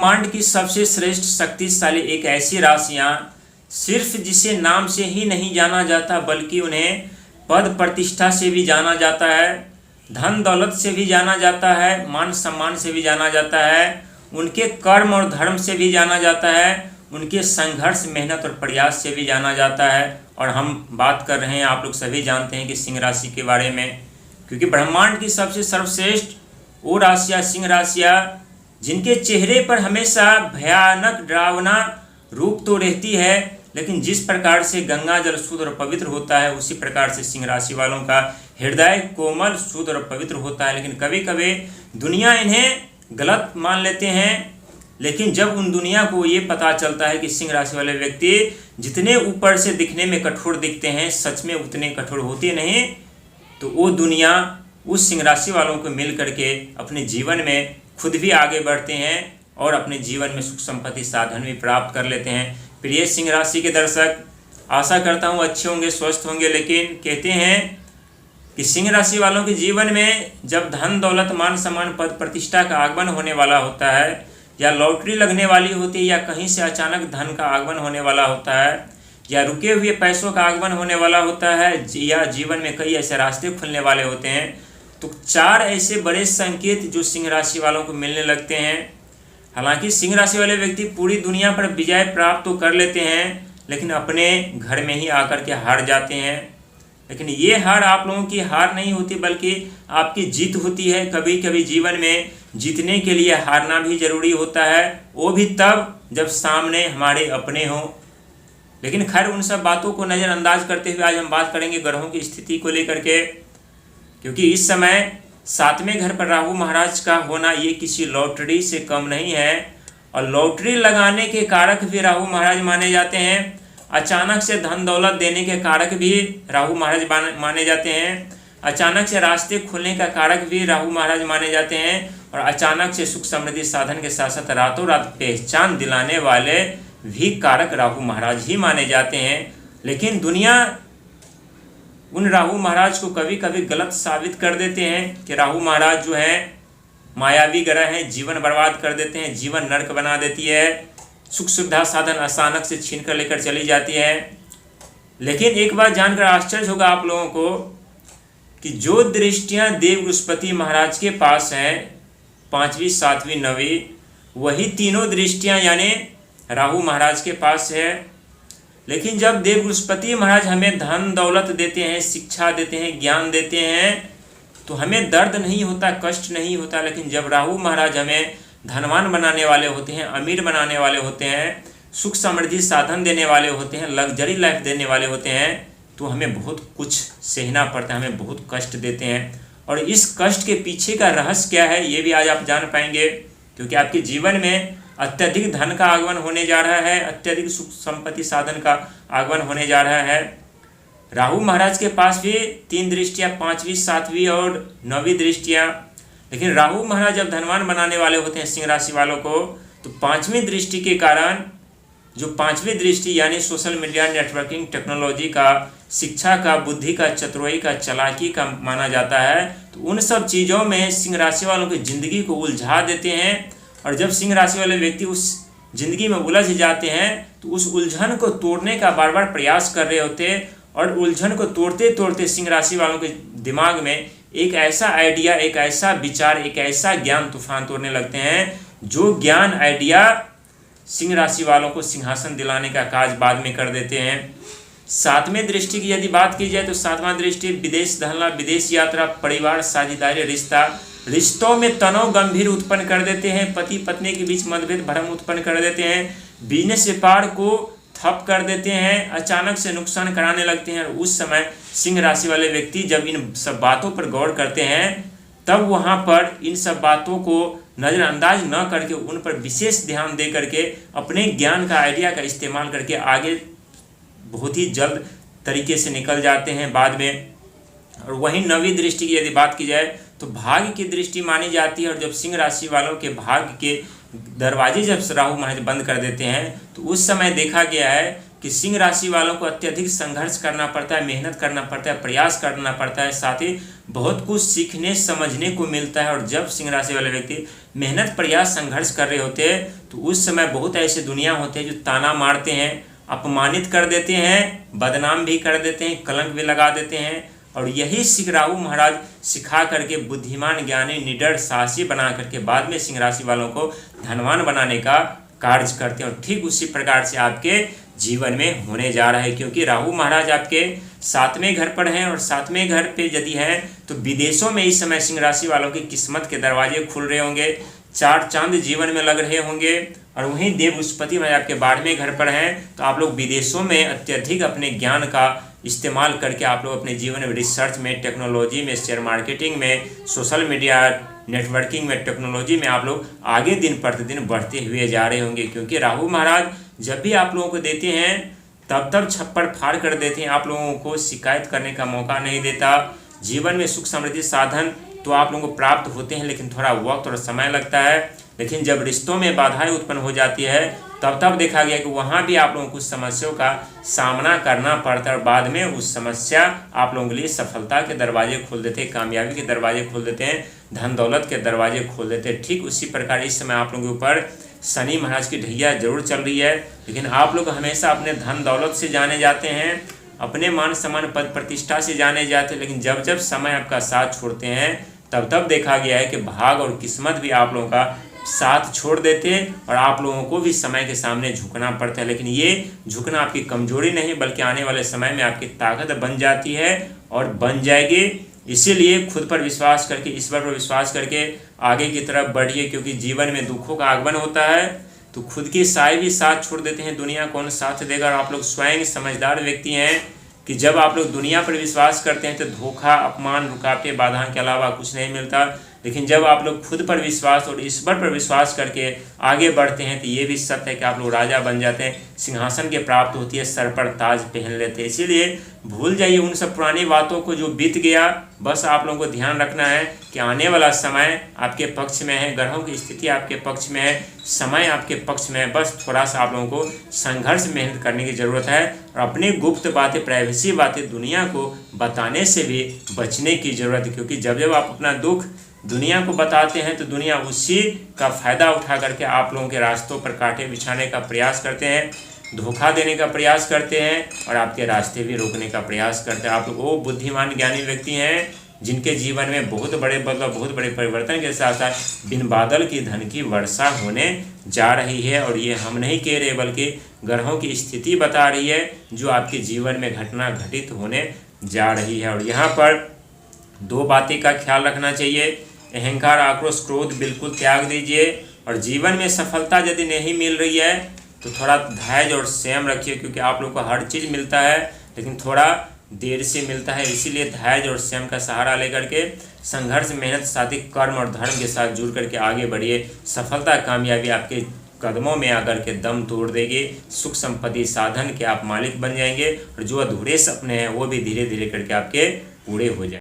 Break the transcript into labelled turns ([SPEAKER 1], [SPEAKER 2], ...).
[SPEAKER 1] ब्रह्मांड की सबसे श्रेष्ठ शक्तिशाली एक ऐसी राशियां सिर्फ जिसे नाम से ही नहीं जाना जाता बल्कि उन्हें पद प्रतिष्ठा से भी जाना जाता है, धन दौलत से भी जाना जाता है, मान सम्मान से भी जाना जाता है, उनके कर्म और धर्म से भी जाना जाता है, उनके संघर्ष मेहनत और प्रयास से भी जाना जाता है। और हम बात कर रहे हैं, आप लोग सभी जानते हैं कि सिंह राशि के बारे में, क्योंकि ब्रह्मांड की सबसे सर्वश्रेष्ठ वो राशियाँ सिंह राशियाँ जिनके चेहरे पर हमेशा भयानक डरावना रूप तो रहती है, लेकिन जिस प्रकार से गंगा जल शुद्ध और पवित्र होता है उसी प्रकार से सिंह राशि वालों का हृदय कोमल शुद्ध और पवित्र होता है। लेकिन कभी कभी दुनिया इन्हें गलत मान लेते हैं, लेकिन जब उन दुनिया को ये पता चलता है कि सिंह राशि वाले व्यक्ति जितने ऊपर से दिखने में कठोर दिखते हैं सच में उतने कठोर होते नहीं, तो वो दुनिया उस सिंह राशि वालों को मिल करके अपने जीवन में खुद भी आगे बढ़ते हैं और अपने जीवन में सुख संपत्ति साधन भी प्राप्त कर लेते हैं। प्रिय सिंह राशि के दर्शक, आशा करता हूँ अच्छे होंगे, स्वस्थ होंगे। लेकिन कहते हैं कि सिंह राशि वालों के जीवन में जब धन दौलत मान सम्मान पद प्रतिष्ठा का आगमन होने वाला होता है, या लॉटरी लगने वाली होती है, या कहीं से अचानक धन का आगमन होने वाला होता है, या रुके हुए पैसों का आगमन होने वाला होता है, या जीवन में कई ऐसे रास्ते खुलने वाले होते हैं, तो 4 ऐसे बड़े संकेत जो सिंह राशि वालों को मिलने लगते हैं। हालांकि सिंह राशि वाले व्यक्ति पूरी दुनिया पर विजय प्राप्त तो कर लेते हैं, लेकिन अपने घर में ही आकर के हार जाते हैं। लेकिन ये हार आप लोगों की हार नहीं होती बल्कि आपकी जीत होती है। कभी कभी जीवन में जीतने के लिए हारना भी जरूरी होता है, वो भी तब जब सामने हमारे अपने हों। लेकिन खैर उन सब बातों को नज़रअंदाज करते हुए आज हम बात करेंगे ग्रहों की स्थिति को लेकर के, क्योंकि इस समय 7वें घर पर राहु महाराज का होना ये किसी लॉटरी से कम नहीं है। और लॉटरी लगाने के कारक भी राहु महाराज माने जाते हैं, अचानक से धन दौलत देने के कारक भी राहु महाराज माने जाते हैं, अचानक से रास्ते खुलने का कारक भी राहु महाराज माने जाते हैं, और अचानक से सुख समृद्धि साधन के साथ साथ रातों रात पहचान दिलाने वाले भी कारक राहु महाराज ही माने जाते हैं। लेकिन दुनिया उन राहु महाराज को कभी कभी गलत साबित कर देते हैं कि राहु महाराज जो है मायावी ग्रह हैं, जीवन बर्बाद कर देते हैं, जीवन नरक बना देती है, सुख सुविधा साधन अचानक से छीन कर लेकर चली जाती है। लेकिन एक बात जानकर आश्चर्य होगा आप लोगों को कि जो दृष्टियां देव बृहस्पति महाराज के पास हैं 5वीं 7वीं 9वीं, वही तीनों दृष्टियां यानी राहु महाराज के पास है। लेकिन जब देव बृहस्पति महाराज हमें धन दौलत देते हैं, शिक्षा देते हैं, ज्ञान देते हैं, तो हमें दर्द नहीं होता, कष्ट नहीं होता। लेकिन जब राहु महाराज हमें धनवान बनाने वाले होते हैं, अमीर बनाने वाले होते हैं, सुख समृद्धि साधन देने वाले होते हैं, लग्जरी लाइफ देने वाले होते हैं, तो हमें बहुत कुछ सहना पड़ता है, हमें बहुत कष्ट देते हैं। और इस कष्ट के पीछे का रहस्य क्या है ये भी आज आप जान पाएंगे, क्योंकि आपके जीवन में अत्यधिक धन का आगमन होने जा रहा है, अत्यधिक सुख संपत्ति साधन का आगमन होने जा रहा है। राहु महाराज के पास भी 3 दृष्टियाँ 5वीं 7वीं और 9वीं दृष्टियाँ। लेकिन राहु महाराज जब धनवान बनाने वाले होते हैं सिंह राशि वालों को, तो 5वीं दृष्टि के कारण, जो 5वीं दृष्टि यानी सोशल मीडिया, नेटवर्किंग, टेक्नोलॉजी का, शिक्षा का, बुद्धि का, चतुराई का, चालाकी का माना जाता है, तो उन सब चीज़ों में सिंह राशि वालों की ज़िंदगी को उलझा देते हैं। और जब सिंह राशि वाले व्यक्ति उस ज़िंदगी में उलझ जाते हैं तो उस उलझन को तोड़ने का बार बार प्रयास कर रहे होते हैं, और उलझन को तोड़ते तोड़ते सिंह राशि वालों के दिमाग में एक ऐसा आइडिया, एक ऐसा विचार, एक ऐसा ज्ञान तूफान तोड़ने लगते हैं, जो ज्ञान आइडिया सिंह राशि वालों को सिंहासन दिलाने का काज बाद में कर देते हैं। 7वें दृष्टि की यदि बात की जाए तो 7वां दृष्टि विदेश धनला, विदेश यात्रा, परिवार, साझेदारी, रिश्तों में तनाव गंभीर उत्पन्न कर देते हैं, पति पत्नी के बीच मतभेद भ्रम उत्पन्न कर देते हैं, बिजनेस व्यापार को ठप कर देते हैं, अचानक से नुकसान कराने लगते हैं। और उस समय सिंह राशि वाले व्यक्ति जब इन सब बातों पर गौर करते हैं, तब वहाँ पर इन सब बातों को नज़रअंदाज न करके उन पर विशेष ध्यान दे करके अपने ज्ञान का, आइडिया का इस्तेमाल करके आगे बहुत ही जल्द तरीके से निकल जाते हैं बाद में। और वहीं 9वीं दृष्टि की यदि बात की जाए तो भाग्य की दृष्टि मानी जाती है। और जब सिंह राशि वालों के भाग्य के दरवाजे जब राहु महाराज बंद कर देते हैं, तो उस समय देखा गया है कि सिंह राशि वालों को अत्यधिक संघर्ष करना पड़ता है, मेहनत करना पड़ता है, प्रयास करना पड़ता है, साथ ही बहुत कुछ सीखने समझने को मिलता है। और जब सिंह राशि वाले व्यक्ति मेहनत, प्रयास, संघर्ष कर रहे होते हैं तो उस समय बहुत ऐसे दुनिया होते हैं जो ताना मारते हैं, अपमानित कर देते हैं, बदनाम भी कर देते हैं, कलंक भी लगा देते हैं। और यही सिंह राहु महाराज सिखा करके बुद्धिमान, ज्ञानी, निडर, साहसी बना करके बाद में सिंह राशि वालों को धनवान बनाने का कार्य करते हैं। और ठीक उसी प्रकार से आपके जीवन में होने जा रहा है, क्योंकि राहु महाराज आपके 7वें घर पर हैं और 7वें घर पे यदि हैं तो विदेशों में इस समय सिंह राशि वालों की किस्मत के दरवाजे खुल रहे होंगे, 4 चांद जीवन में लग रहे होंगे। और वहीं देव बृहस्पति महाराज आपके 12वें घर पर हैं तो आप लोग विदेशों में अत्यधिक अपने ज्ञान का इस्तेमाल करके आप लोग अपने जीवन में रिसर्च में, टेक्नोलॉजी में, शेयर मार्केटिंग में, सोशल मीडिया नेटवर्किंग में, टेक्नोलॉजी में आप लोग आगे दिन प्रतिदिन बढ़ते हुए जा रहे होंगे। क्योंकि राहु महाराज जब भी आप लोगों को देते हैं तब छप्पर फाड़ कर देते हैं, आप लोगों को शिकायत करने का मौका नहीं देता। जीवन में सुख समृद्धि साधन तो आप लोगों को प्राप्त होते हैं, लेकिन थोड़ा वक्त और समय लगता है। लेकिन जब रिश्तों में बाधाएं उत्पन्न हो जाती है तब देखा गया कि वहाँ भी आप लोगों को कुछ समस्याओं का सामना करना पड़ता है और बाद में उस समस्या आप लोगों के लिए सफलता के दरवाजे खोल देते हैं, कामयाबी के दरवाजे खोल देते हैं, धन दौलत के दरवाजे खोल देते हैं। ठीक उसी प्रकार इस समय आप लोगों के ऊपर शनि महाराज की ढैया जरूर चल रही है, लेकिन आप लोग हमेशा अपने धन दौलत से जाने जाते हैं, अपने मान सम्मान पद प्रतिष्ठा से जाने जाते हैं। लेकिन जब समय आपका साथ छोड़ते हैं तब देखा गया है कि भाग और किस्मत भी आप लोगों का साथ छोड़ देते हैं और आप लोगों को भी समय के सामने झुकना पड़ता है। लेकिन ये झुकना आपकी कमजोरी नहीं बल्कि आने वाले समय में आपकी ताकत बन जाती है और बन जाएगी। इसीलिए खुद पर विश्वास करके, ईश्वर पर विश्वास करके आगे की तरफ बढ़िए, क्योंकि जीवन में दुखों का आगमन होता है तो खुद के साए भी साथ छोड़ देते हैं, दुनिया कौन साथ देगा। और आप लोग स्वयं समझदार व्यक्ति हैं कि जब आप लोग दुनिया पर विश्वास करते हैं तो धोखा, अपमान, रुकावटें, बाधाओं के अलावा कुछ नहीं मिलता। लेकिन जब आप लोग खुद पर विश्वास और ईश्वर पर विश्वास करके आगे बढ़ते हैं तो ये भी सत्य है कि आप लोग राजा बन जाते हैं, सिंहासन के प्राप्त होती है, सर पर ताज पहन लेते हैं। इसीलिए भूल जाइए उन सब पुरानी बातों को जो बीत गया। बस आप लोगों को ध्यान रखना है कि आने वाला समय आपके पक्ष में है, ग्रहों की स्थिति आपके पक्ष में है, समय आपके पक्ष में है। बस थोड़ा सा आप लोगों को संघर्ष, मेहनत करने की ज़रूरत है और अपनी गुप्त बातें, प्राइवेसी बातें दुनिया को बताने से भी बचने की ज़रूरत है। क्योंकि जब आप अपना दुख दुनिया को बताते हैं तो दुनिया उसी का फायदा उठा करके आप लोगों के रास्तों पर कांटे बिछाने का प्रयास करते हैं, धोखा देने का प्रयास करते हैं और आपके रास्ते भी रोकने का प्रयास करते हैं। आप लोग वो बुद्धिमान, ज्ञानी व्यक्ति हैं जिनके जीवन में बहुत बड़े बदलाव, बहुत बड़े परिवर्तन के साथ साथ बिन बादल की धन की वर्षा होने जा रही है। और ये हम नहीं कह रहे बल्कि ग्रहों की स्थिति बता रही है जो आपके जीवन में घटना घटित होने जा रही है। और यहाँ पर 2 बातें का ख्याल रखना चाहिए। अहंकार, आक्रोश, क्रोध बिल्कुल त्याग दीजिए और जीवन में सफलता यदि नहीं मिल रही है तो थोड़ा धैर्य और संयम रखिए, क्योंकि आप लोग को हर चीज़ मिलता है लेकिन थोड़ा देर से मिलता है। इसीलिए धैर्य और संयम का सहारा लेकर के संघर्ष, मेहनत, साथी, कर्म और धर्म के साथ जुड़ करके आगे बढ़िए। सफलता, कामयाबी आपके कदमों में आकर के दम तोड़ देगी। सुख संपत्ति साधन के आप मालिक बन जाएंगे और जो अधूरे सपने हैं वो भी धीरे धीरे करके आपके पूरे हो जाएंगे।